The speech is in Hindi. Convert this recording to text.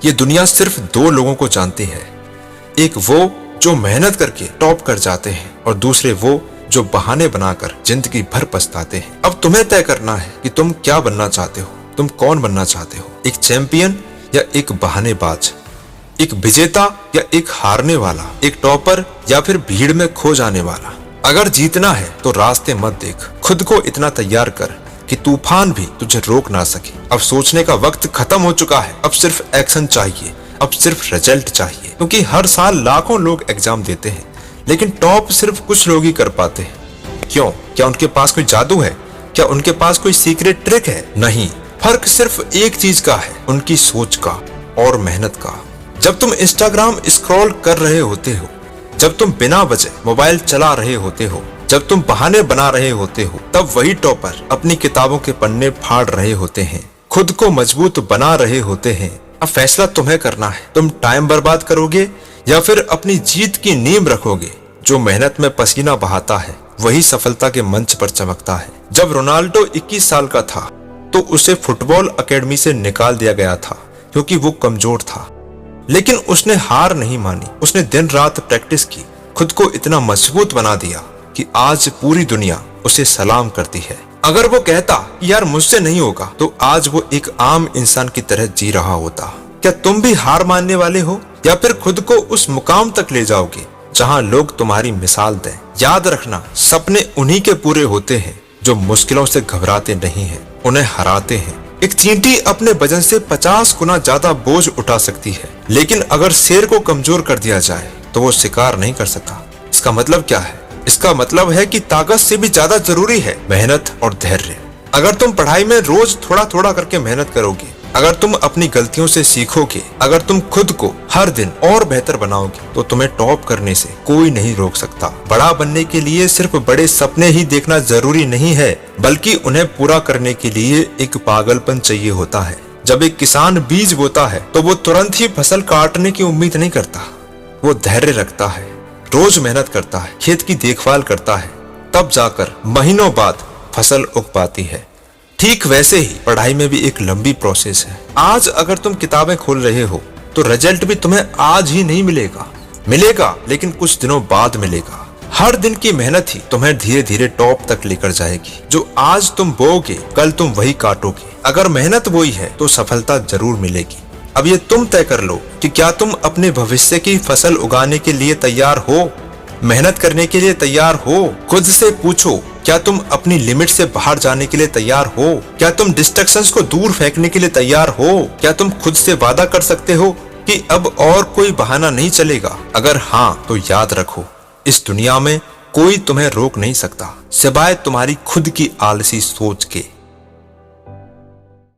ये दुनिया सिर्फ दो लोगों को जानती है, एक वो जो मेहनत करके टॉप कर जाते हैं और दूसरे वो जो बहाने बनाकर जिंदगी भर पछताते हैं। अब तुम्हें तय करना है कि तुम क्या बनना चाहते हो, तुम कौन बनना चाहते हो, एक चैंपियन या एक बहानेबाज, एक विजेता या एक हारने वाला, एक टॉपर या फिर भीड़ में खो जाने वाला। अगर जीतना है तो रास्ते मत देख, खुद को इतना तैयार कर कि तूफान भी तुझे रोक ना सके। अब सोचने का वक्त खत्म हो चुका है, अब सिर्फ एक्शन चाहिए, अब सिर्फ रिजल्ट चाहिए। क्योंकि हर साल लाखों लोग एग्जाम देते हैं, लेकिन टॉप सिर्फ कुछ लोग ही कर पाते हैं। क्यों? क्या उनके पास कोई जादू है? क्या उनके पास कोई सीक्रेट ट्रिक है? नहीं, फर्क सिर्फ एक चीज का है, उनकी सोच का और मेहनत का। जब तुम इंस्टाग्राम स्क्रॉल कर रहे होते हो, जब तुम बिना वजह मोबाइल चला रहे होते हो, जब तुम बहाने बना रहे होते हो, तब वही टॉपर अपनी किताबों के पन्ने फाड़ रहे होते हैं, खुद को मजबूत बना रहे होते हैं। अब फैसला तुम्हें करना है, तुम टाइम बर्बाद करोगे या फिर अपनी जीत की नींव रखोगे। जो मेहनत में पसीना बहाता है वही सफलता के मंच पर चमकता है। जब रोनाल्डो 21 साल का था तो उसे फुटबॉल एकेडमी से निकाल दिया गया था क्योंकि वो कमजोर था, लेकिन उसने हार नहीं मानी। उसने दिन रात प्रैक्टिस की, खुद को इतना मजबूत बना दिया कि आज पूरी दुनिया उसे सलाम करती है। अगर वो कहता कि यार मुझसे नहीं होगा, तो आज वो एक आम इंसान की तरह जी रहा होता। क्या तुम भी हार मानने वाले हो या फिर खुद को उस मुकाम तक ले जाओगे जहां लोग तुम्हारी मिसाल दें? याद रखना, सपने उन्हीं के पूरे होते हैं जो मुश्किलों से घबराते नहीं हैं, उन्हें हराते हैं। एक चींटी अपने वजन से 50 गुना ज्यादा बोझ उठा सकती है, लेकिन अगर शेर को कमजोर कर दिया जाए तो वो शिकार नहीं कर सकता। इसका मतलब क्या है? इसका मतलब है कि ताकत से भी ज्यादा जरूरी है मेहनत और धैर्य। अगर तुम पढ़ाई में रोज थोड़ा थोड़ा करके मेहनत करोगे, अगर तुम अपनी गलतियों से सीखोगे, अगर तुम खुद को हर दिन और बेहतर बनाओगे, तो तुम्हें टॉप करने से कोई नहीं रोक सकता। बड़ा बनने के लिए सिर्फ बड़े सपने ही देखना जरूरी नहीं है, बल्कि उन्हें पूरा करने के लिए एक पागलपन चाहिए होता है। जब एक किसान बीज बोता है तो वो तुरंत ही फसल काटने की उम्मीद नहीं करता, वो धैर्य रखता है, रोज मेहनत करता है, खेत की देखभाल करता है, तब जाकर महीनों बाद फसल उग पाती है। ठीक वैसे ही पढ़ाई में भी एक लंबी प्रोसेस है। आज अगर तुम किताबें खोल रहे हो तो रिजल्ट भी तुम्हें आज ही नहीं मिलेगा, लेकिन कुछ दिनों बाद मिलेगा। हर दिन की मेहनत ही तुम्हें धीरे धीरे टॉप तक लेकर जाएगी। जो आज तुम बोओगे कल तुम वही काटोगे। अगर मेहनत बोई है तो सफलता जरूर मिलेगी। अब ये तुम तय कर लो कि क्या तुम अपने भविष्य की फसल उगाने के लिए तैयार हो, मेहनत करने के लिए तैयार हो। खुद से पूछो, क्या तुम अपनी लिमिट से बाहर जाने के लिए तैयार हो? क्या तुम डिस्ट्रैक्शंस को दूर फेंकने के लिए तैयार हो? क्या तुम खुद से वादा कर सकते हो कि अब और कोई बहाना नहीं चलेगा? अगर हाँ, तो याद रखो, इस दुनिया में कोई तुम्हें रोक नहीं सकता सिवाय तुम्हारी खुद की आलसी सोच के।